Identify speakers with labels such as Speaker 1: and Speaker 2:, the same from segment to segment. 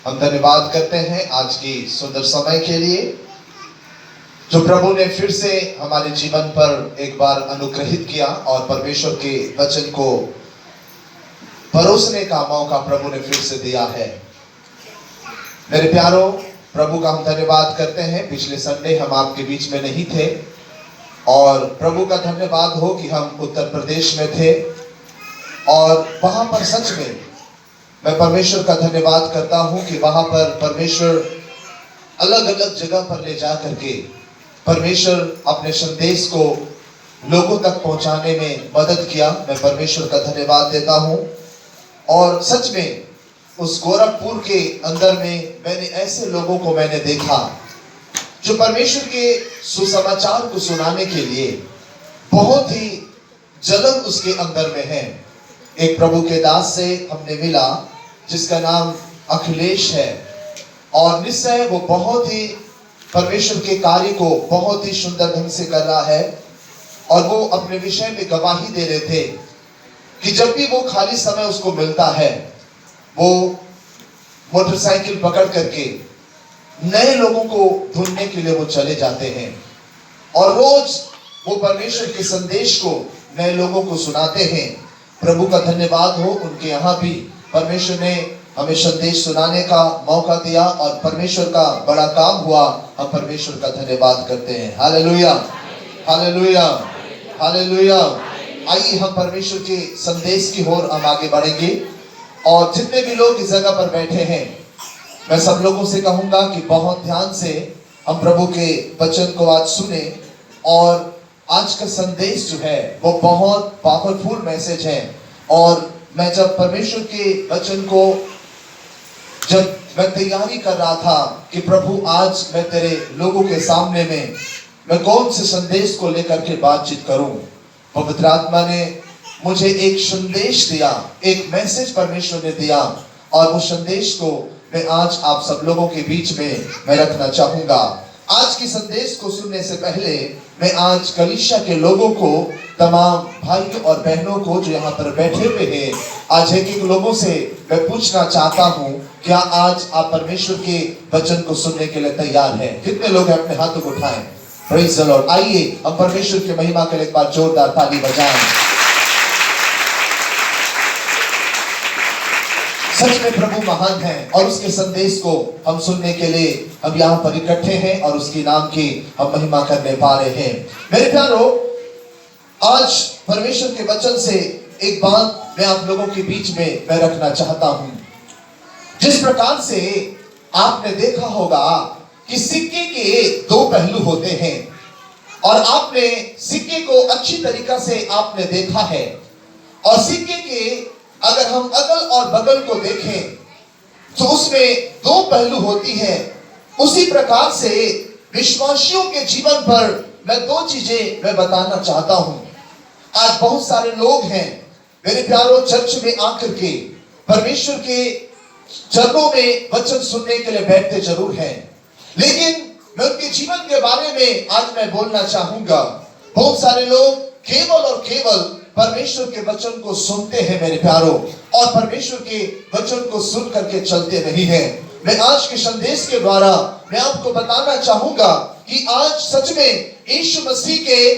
Speaker 1: हम धन्यवाद करते हैं आज की सुंदर समय के लिए जो प्रभु ने फिर से हमारे जीवन पर एक बार अनुग्रहित किया और परमेश्वर के वचन को परोसने का मौका प्रभु ने फिर से दिया है। मेरे प्यारों, प्रभु का हम धन्यवाद करते हैं। पिछले संडे हम आपके बीच में नहीं थे और प्रभु का धन्यवाद हो कि हम उत्तर प्रदेश में थे और वहां पर सच में मैं परमेश्वर का धन्यवाद करता हूं कि वहां पर परमेश्वर अलग अलग जगह पर ले जा करके परमेश्वर अपने संदेश को लोगों तक पहुंचाने में मदद किया। मैं परमेश्वर का धन्यवाद देता हूं और सच में उस गोरखपुर के अंदर में मैंने ऐसे लोगों को मैंने देखा जो परमेश्वर के सुसमाचार को सुनाने के लिए बहुत ही जलन उसके अंदर में है। एक प्रभु के दास से हमने मिला जिसका नाम अखिलेश है और निश्चय वो बहुत ही परमेश्वर के कार्य को बहुत ही सुंदर ढंग से कर रहा है और वो अपने विषय में गवाही दे रहे थे कि जब भी वो खाली समय उसको मिलता है वो मोटरसाइकिल पकड़ करके नए लोगों को ढूंढने के लिए वो चले जाते हैं और रोज वो परमेश्वर के संदेश को नए लोगों को सुनाते हैं। प्रभु का धन्यवाद हो, उनके यहाँ भी परमेश्वर ने हमें संदेश सुनाने का मौका दिया और परमेश्वर का बड़ा काम हुआ। हम परमेश्वर का धन्यवाद करते हैं। Hallelujah, hallelujah, hallelujah. आइए हम परमेश्वर के संदेश की ओर हम आगे बढ़ेंगे और जितने भी लोग इस जगह पर बैठे हैं मैं सब लोगों से कहूंगा कि बहुत ध्यान से हम प्रभु के वचन को आज सुने और आज का संदेश जो है वो बहुत पावरफुल मैसेज है। और मैं जब परमेश्वर के वचन को जब मैं तैयारी कर रहा था कि प्रभु आज मैं तेरे लोगों के सामने में मैं कौन से संदेश को लेकर के बातचीत करूं, पवित्र आत्मा ने मुझे एक संदेश दिया, एक मैसेज परमेश्वर ने दिया और उस संदेश को मैं आज आप सब लोगों के बीच में मैं रखना चाहूंगा। आज की संदेश को सुनने से पहले मैं आज कलीसिया के लोगों को, तमाम भाई और बहनों को जो यहाँ पर बैठे हुए हैं, आज एक एक लोगों से मैं पूछना चाहता हूँ, क्या आज आप परमेश्वर के वचन को सुनने के लिए तैयार हैं? कितने लोग हैं? अपने हाथों को उठाएं। Praise the Lord. आइए हम परमेश्वर की महिमा के लिए एक बार जोरदार ताली बजाएं। सच में प्रभु महान है और उसके संदेश को हम सुनने के लिए हम यहाँ पर इकट्ठे हैं और उसके नाम की हम महिमा करने पा रहे हैं। मेरे प्यारों, आज परमेश्वर के वचन से एक बात मैं आप लोगों के बीच में मैं रखना चाहता हूँ। जिस प्रकार से आपने देखा होगा कि सिक्के के दो पहलू होते हैं और आपने सिक्के को अच्छी तरीका से आपने देखा है और सिक्के के अगर हम अगल और बगल को देखें तो उसमें दो पहलू होती है। उसी प्रकार से विश्वासियों के जीवन पर मैं दो चीजें मैं बताना चाहता हूं। आज बहुत सारे लोग हैं मेरे प्यारों, चर्च में आकर के परमेश्वर के चरणों में वचन सुनने के लिए बैठते जरूर हैं, लेकिन मैं उनके जीवन के बारे में आज मैं बोलना चाहूंगा। बहुत सारे लोग केवल और केवल परमेश्वर के वचन को सुनते हैं मेरे प्यारों और परमेश्वर के वचन को सुन करके चलते नहीं हैं। मैं आज के संदेश के द्वारा मैं आपको बताना चाहूंगा कि आज सच में यीशु मसीह के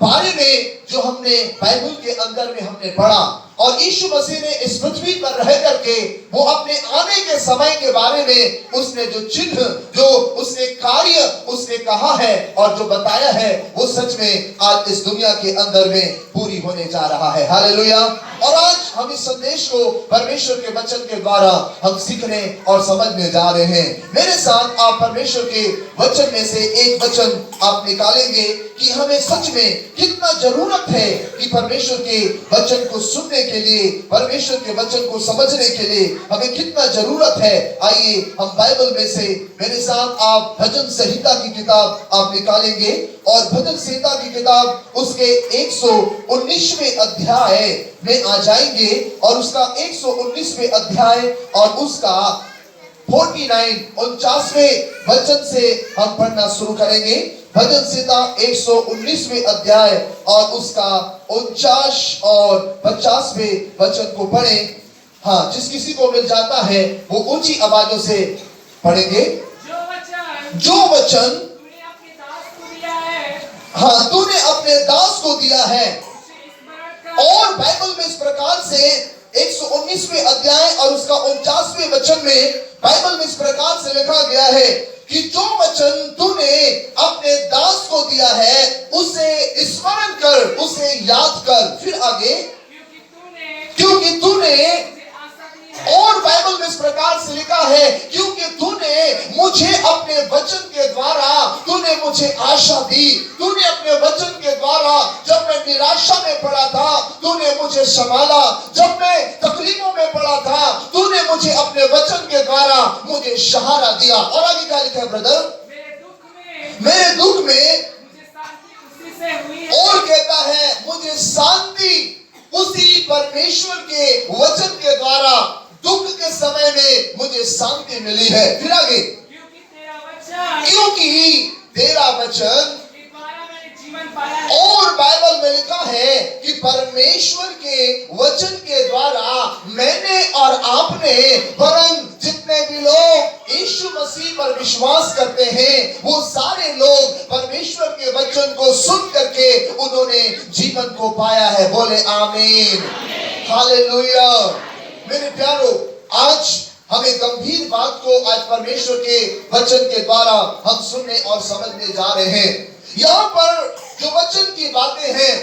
Speaker 1: बारे में जो हमने बाइबल के अंदर में हमने पढ़ा और यीशु मसीह ने इस पृथ्वी पर रह करके वो अपने आने के समय के बारे में उसने जो चिन्ह, जो उसने कार्य उसने कहा है और जो बताया है वो सच में आज इस दुनिया के अंदर में पूरी होने जा रहा है। हालेलुया। और आज हम इस संदेश को परमेश्वर के वचन के द्वारा हम सीखने और समझने जा रहे हैं। मेरे साथ आप परमेश्वर के वचन में से एक वचन आप निकालेंगे कि हमें सच में कितना जरूरत है कि परमेश्वर के वचन को सुनने के लिए, परमेश्वर के वचन को समझने के लिए हमें कितना जरूरत है। आइए हम बाइबल में से मेरे साथ आप भजन संहिता की किताब आप निकालेंगे और भजन संहिता की किताब उसके 119वें अध्याय में आ जाएंगे और उसका 119वें अध्याय और उसका 49वें वचन से हम पढ़ना शुरू करेंगे। भजन संहिता 119वें अध्याय और उसका 49 और 50वें वचन को पढ़ें। हाँ, जिस किसी को मिल जाता है वो ऊंची आवाजों से पढ़ेंगे। जो वचन
Speaker 2: तूने अपने दास को दिया है,
Speaker 1: हाँ, तूने अपने दास को दिया है।
Speaker 2: उसे स्मरण कर।
Speaker 1: और बाइबल में इस प्रकार से 119वें अध्याय और उसका 49वें वचन में बाइबल में इस प्रकार से लिखा गया है कि जो वचन तूने अपने दास को दिया है उसे स्मरण कर, उसे याद कर। फिर आगे, क्योंकि तूने
Speaker 2: मुझे आशा दी है,
Speaker 1: और बाइबल में इस प्रकार से लिखा है क्योंकि तूने मुझे अपने वचन के द्वारा तूने मुझे आशा दी। तूने अपने वचन के द्वारा जब मैं निराशा में पड़ा था तूने मुझे संभाला, जब मैं तकलीफों में पड़ा था तूने मुझे अपने वचन के द्वारा मुझे सहारा दिया। और आगे क्या लिखा है ब्रदर? मेरे दुख में
Speaker 2: मुझे शांति उसी से हुई है।
Speaker 1: और कहता है मुझे शांति उसी परमेश्वर के वचन के द्वारा दुख के समय में मुझे शांति मिली है। फिर आगे, क्योंकि तेरा वचन
Speaker 2: के द्वारा मैंने जीवन पाया है।
Speaker 1: और बाइबल में लिखा है कि परमेश्वर के वचन के द्वारा मैंने और आपने, वरन जितने भी लोग यीशु मसीह पर विश्वास करते हैं वो सारे लोग परमेश्वर के वचन को सुन करके उन्होंने जीवन को पाया है। बोले आमीन, हालेलुया। मेरे प्यारो, आज हमें गंभीर बात को आज परमेश्वर के वचन के द्वारा हम सुनने और समझने जा रहे हैं। यहाँ पर जो वचन की बातें हैं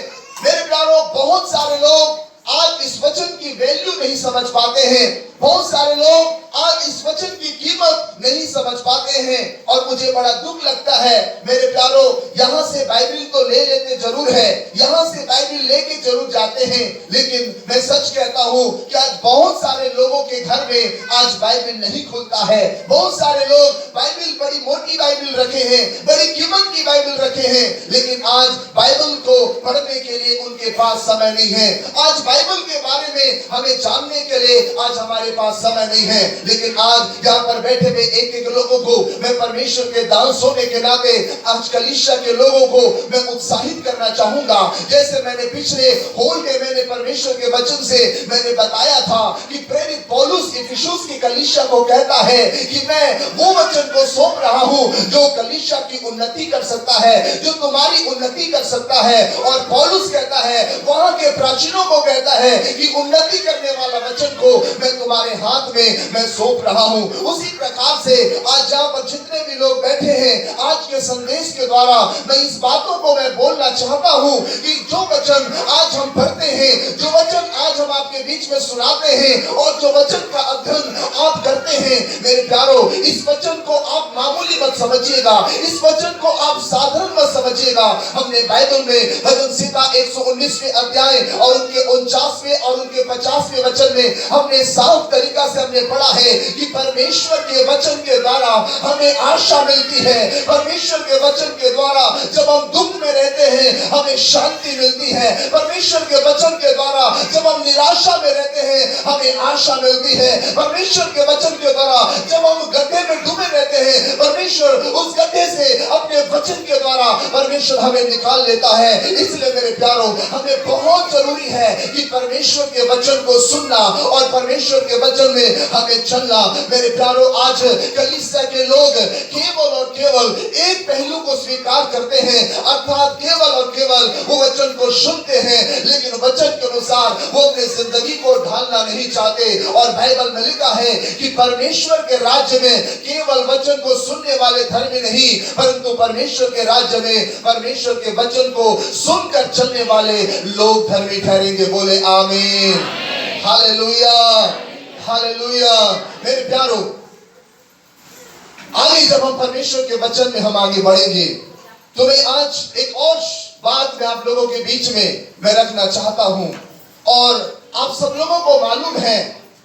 Speaker 1: मेरे प्यारो, बहुत सारे लोग आज इस वचन की वैल्यू नहीं समझ पाते हैं। बहुत सारे लोग आज इस वचन की कीमत नहीं समझ पाते हैं और मुझे बड़ा दुख लगता है मेरे प्यारो। यहाँ से बाइबल तो ले लेते जरूर है, यहाँ से बाइबल लेके जरूर जाते हैं, लेकिन मैं सच कहता हूँ कि आज बहुत सारे लोगों के घर में आज बाइबल नहीं खुलता है। बहुत सारे लोग बाइबल, बड़ी मोटी बाइबल रखे हैं, बड़ी कीमत की बाइबल रखे हैं, लेकिन आज बाइबल को पढ़ने के लिए उनके पास समय नहीं है। आज बाइबल के बारे में हमें जानने के लिए आज हमारे पास समय नहीं है। लेकिन आज यहाँ पर बैठे हुए एक एक लोगों को मैं परमेश्वर के दास होने के नाते आज कलीसिया के लोगों को मैं उत्साहित करना चाहूंगा। जैसे मैंने पिछले होल में मैंने परमेश्वर के वचन से मैंने बताया था कि प्रेरित पौलुस इफिसुस की कलीसिया को कहता है कि मैं वो वचन को सौंप रहा हूँ जो कलीसिया की उन्नति कर सकता है, जो तुम्हारी उन्नति कर सकता है। और पौलुस कहता है, वहां के प्राचीनों को कहता है कि उन्नति करने वाला वचन को मैं तुम्हारे हाथ में मैं सौंप रहा हूँ। उसी प्रकार से आज जहाँ पर जितने भी लोग बैठे हैं आज के संदेश के द्वारा मैं इस बातों को मैं बोलना चाहता हूँ कि जो वचन आज हम पढ़ते हैं, जो वचन आज हम आपके बीच में सुनाते हैं और जो वचन का अध्ययन आप करते हैं मेरे प्यारो, इस वचन को आप मामूली मत समझिएगा, इस वचन को आप साधारण मत समझिएगा। हमने बाइबल में भजन संहिता 119वें अध्याय और उनके 49वें और उनके 50वें वचन में हमने साफ तरीका से हमने पढ़ा है कि परमेश्वर के वचन के द्वारा हमें आशा मिलती है। परमेश्वर के वचन के द्वारा जब हम दुख में रहते हैं हमें शांति मिलती है। परमेश्वर के वचन के द्वारा जब हम निराशा में रहते हैं हमें आशा मिलती है। परमेश्वर के वचन के द्वारा जब हम गड्ढे में डूबे रहते हैं परमेश्वर उस गड्ढे से अपने वचन के द्वारा परमेश्वर हमें निकाल लेता है। इसलिए मेरे प्यारो, हमें बहुत जरूरी है कि परमेश्वर के वचन को सुनना और परमेश्वर के वचन में हमें चलना। मेरे प्यारो, आज कलीसिया के लोग केवल और केवल एक पहलू को स्वीकार करते हैं, अर्थात केवल और केवल वो वचन को सुनते हैं लेकिन वचन के अनुसार वो अपनी जिंदगी को ढालना नहीं चाहते। और बाइबल में लिखा है कि परमेश्वर के राज्य में केवल वचन को सुनने वाले धर्मी नहीं परंतु परमेश्वर के राज्य में परमेश्वर के वचन को सुनकर चलने वाले लोग धर्मी ठहरेंगे। बोले आमीन, हालेलुया, हालेलुया। मेरे प्यारो, आगे जब हम परमेश्वर के वचन में हम आगे बढ़ेंगे तो मैं आज एक और बात मैं आप लोगों के बीच में मैं रखना चाहता हूं। और आप सब लोगों को मालूम है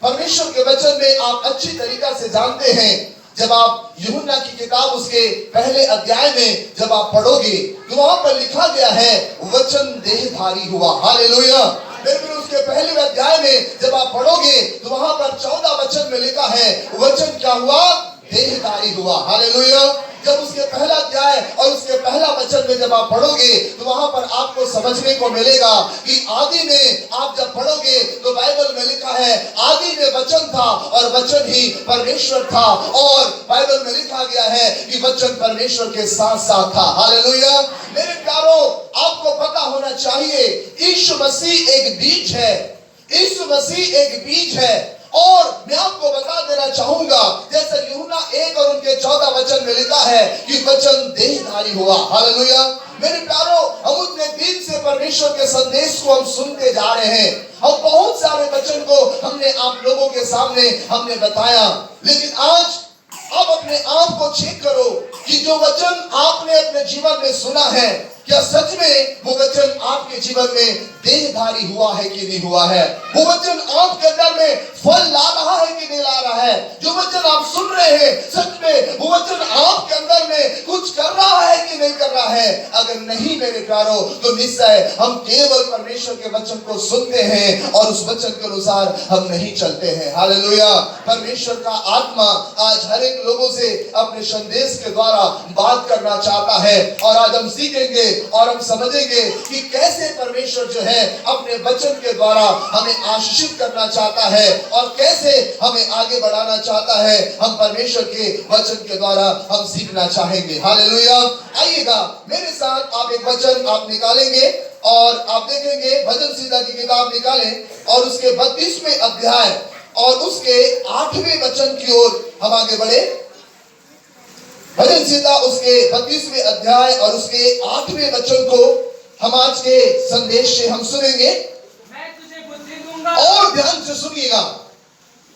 Speaker 1: परमेश्वर के वचन में आप अच्छी तरीका से जानते हैं, जब आप यूहन्ना की किताब उसके पहले अध्याय में जब आप पढ़ोगे तो वहां पर लिखा गया है वचन देहधारी हुआ। हालेलुया। लेकिन उसके पहले अध्याय में जब आप पढ़ोगे तो वहां पर 14 वचन में लिखा है वचन क्या हुआ? देहधारी हुआ। हालेलुया। जब उसके पहला अध्याय और उसके पहला वचन में जब आप पढ़ोगे तो वहां पर आपको समझने को मिलेगा कि आदि में आप जब पढ़ोगे तो बाइबल में लिखा है आदि में वचन था और वचन ही परमेश्वर था, और बाइबल में लिखा गया है कि वचन परमेश्वर के साथ साथ था। हालेलुया। मेरे प्यारो, आपको पता होना चाहिए यीशु मसीह एक बीज है, यीशु मसीह एक बीज है। और मैं आपको बता देना चाहूंगा जैसे यूहन्ना 1 और उनके 14 वचन में लिखा है कि वचन देहधारी हुआ। हालेलुया। मेरे प्यारो, हम उतने दिन से परमेश्वर के संदेश को हम सुनते जा रहे हैं, हम बहुत सारे वचन को हमने आप लोगों के सामने हमने बताया, लेकिन आज आप अपने आप को चेक करो कि जो वचन आपने अपने जीवन में सुना है, क्या सच में वो वचन आपके जीवन में देहधारी हुआ है कि नहीं हुआ है? वो वचन आपके अंदर में फल ला रहा है कि नहीं ला रहा है? जो वचन आप सुन रहे हैं, सच में वो वचन आपके अंदर में कुछ कर रहा है कि नहीं कर रहा है? अगर नहीं मेरे प्यारो, तो निश्चय हम केवल परमेश्वर के वचन को सुनते हैं और उस वचन के अनुसार हम नहीं चलते हैं। हालेलुया। परमेश्वर का आत्मा आज हर एक लोगों से अपने संदेश के द्वारा बात करना चाहता है, और आज हम सीखेंगे और हम समझेंगे कि कैसे परमेश्वर जो है अपने वचन के द्वारा हमें आशीषित करना चाहता है और कैसे हमें आगे बढ़ाना चाहता है। हम परमेश्वर के वचन के द्वारा हम सीखना चाहेंगे। हालेलुया। आइएगा मेरे साथ, आप एक वचन आप निकालेंगे और आप देखेंगे भजन संहिता की किताब निकालें और उसके 32वें अध्याय और उसके 8वें वचन की ओर हम आगे बढ़े। भजन संहिता उसके 32वें अध्याय और उसके 8वें वचन को हम आज के संदेश से हम सुनेंगे।
Speaker 2: मैं तुझे बुद्धि दूंगा
Speaker 1: और ध्यान से सुनिएगा।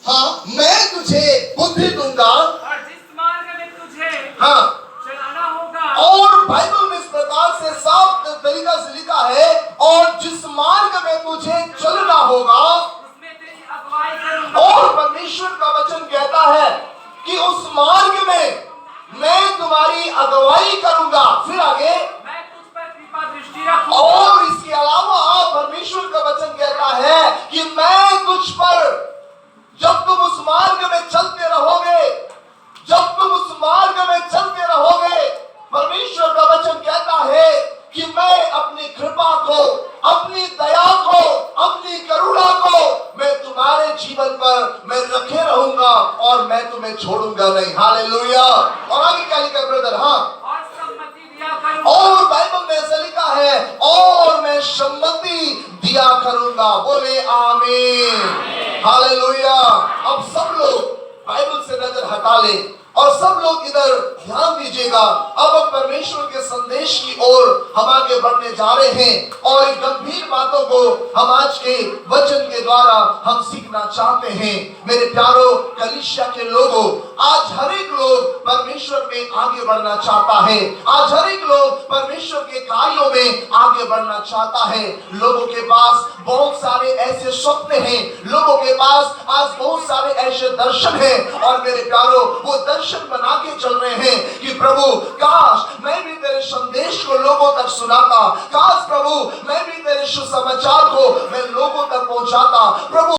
Speaker 1: हाँ, मैं तुझे बुद्धि दूंगा
Speaker 2: और जिस मार्ग में तुझे
Speaker 1: हाँ
Speaker 2: चलाना होगा,
Speaker 1: और बाइबल में इस प्रकार से साफ तरीका से लिखा है, और जिस मार्ग में तुझे चलना होगा
Speaker 2: उसमें तेरी अगुवाई करूंगा।
Speaker 1: और परमेश्वर का वचन कहता है कि उस मार्ग में मैं तुम्हारी अगुवाई करूंगा। फिर आगे,
Speaker 2: मैं तुझ पर कृपा दृष्टि रखूंगा।
Speaker 1: और इसके अलावा परमेश्वर का वचन कहता है कि मैं तुझ पर, जब तुम उस मार्ग में चलते रहोगे, जब तुम उस मार्ग में चलते रहोगे, परमेश्वर का वचन कहता है कि मैं अपनी कृपा को, अपनी दया को, अपनी करुणा को मैं तुम्हारे जीवन पर मैं रखे रहूंगा और मैं तुम्हें छोड़ूंगा नहीं। हालेलुया। और आगे क्या लिखा ब्रदर? हाँ,
Speaker 2: और सम्मति दिया करूंगा।
Speaker 1: और बाइबल में ऐसा लिखा है, और मैं सम्मति दिया करूंगा। बोले आमीन। हालेलुया। अब सब लोग बाइबल से नजर हटा ले और सब लोग इधर ध्यान दीजिएगा। अब हम परमेश्वर के संदेश की ओर हम आगे बढ़ने जा रहे हैं और इन गंभीर बातों को हम आज के वचन के द्वारा हम सीखना चाहते हैं। मेरे प्यारो कलीसिया के लोगों, आज हर एक लोग परमेश्वर में आगे बढ़ना चाहता है। आज हर एक लोग परमेश्वर के कार्यों में आगे बढ़ना चाहता है। लोगों के पास बहुत सारे ऐसे स्वप्न हैं, लोगों के पास आज बहुत सारे ऐसे दर्शन हैं, और मेरे प्यारो वो दर्शन बना के चल रहे हैं कि प्रभु काश मैं भी तेरे संदेश को लोगों तक सुनाता, काश प्रभु मैं भी तेरे सुसमाचार को मैं लोगों तक पहुंचाता। प्रभु